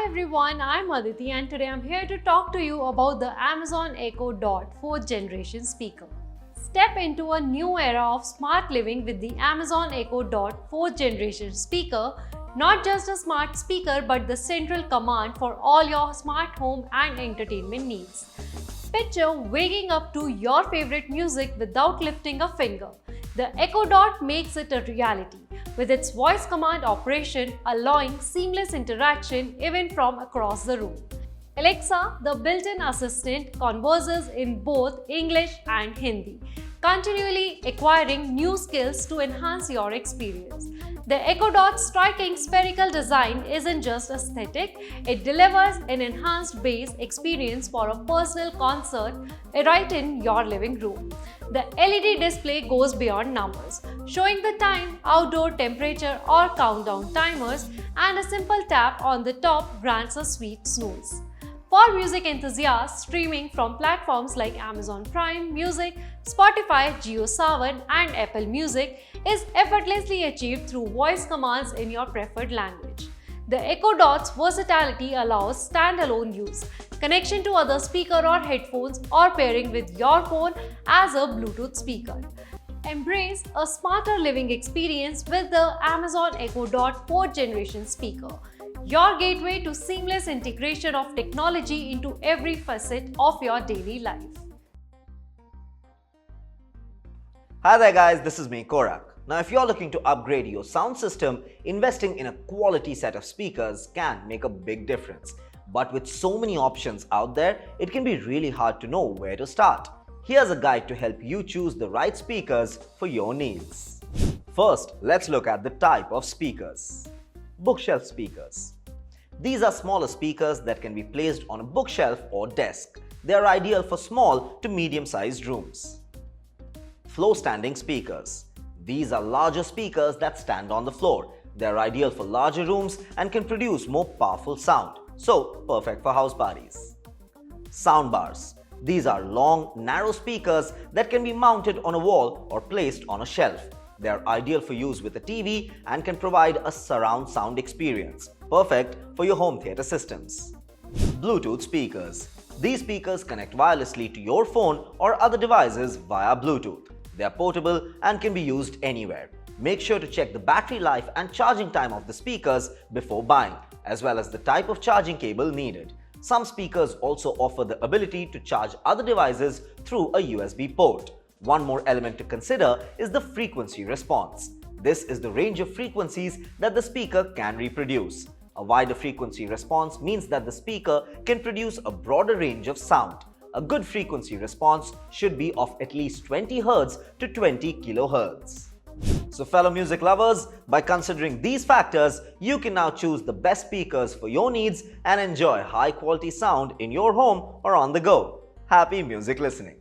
everyone, I'm Aditi and today I'm here to talk to you about the Amazon Echo Dot 4th generation speaker. Step into a new era of smart living with the Amazon Echo Dot 4th generation speaker, not just a smart speaker but the central command for all your smart home and entertainment needs. Picture waking up to your favorite music without lifting a finger. The Echo Dot makes it a reality, with its voice command operation allowing seamless interaction even from across the room. Alexa, the built-in assistant, converses in both English and Hindi, continually acquiring new skills to enhance your experience. The Echo Dot's striking spherical design isn't just aesthetic, it delivers an enhanced bass experience for a personal concert right in your living room. The LED display goes beyond numbers, showing the time, outdoor temperature or countdown timers, and a simple tap on the top grants a sweet snooze. For music enthusiasts, streaming from platforms like Amazon Prime Music, Spotify, JioSaavn and Apple Music is effortlessly achieved through voice commands in your preferred language. The Echo Dot's versatility allows standalone use, connection to other speaker or headphones, or pairing with your phone as a Bluetooth speaker. Embrace a smarter living experience with the Amazon Echo Dot 4th generation speaker, your gateway to seamless integration of technology into every facet of your daily life. Hi there guys, this is me, Korak. Now if you're looking to upgrade your sound system, investing in a quality set of speakers can make a big difference. But with so many options out there, it can be really hard to know where to start. Here's a guide to help you choose the right speakers for your needs. First, let's look at the type of speakers. Bookshelf speakers. These are smaller speakers that can be placed on a bookshelf or desk. They are ideal for small to medium-sized rooms. Floor standing speakers. These are larger speakers that stand on the floor. They are ideal for larger rooms and can produce more powerful sound, so perfect for house parties. Soundbars. These are long, narrow speakers that can be mounted on a wall or placed on a shelf. They are ideal for use with a TV and can provide a surround sound experience, perfect for your home theater systems. Bluetooth speakers. These speakers connect wirelessly to your phone or other devices via Bluetooth. They are portable and can be used anywhere. Make sure to check the battery life and charging time of the speakers before buying, as well as the type of charging cable needed. Some speakers also offer the ability to charge other devices through a USB port. One more element to consider is the frequency response. This is the range of frequencies that the speaker can reproduce. A wider frequency response means that the speaker can produce a broader range of sound. A good frequency response should be of at least 20 Hz to 20 kHz. So fellow music lovers, by considering these factors, you can now choose the best speakers for your needs and enjoy high quality sound in your home or on the go. Happy music listening!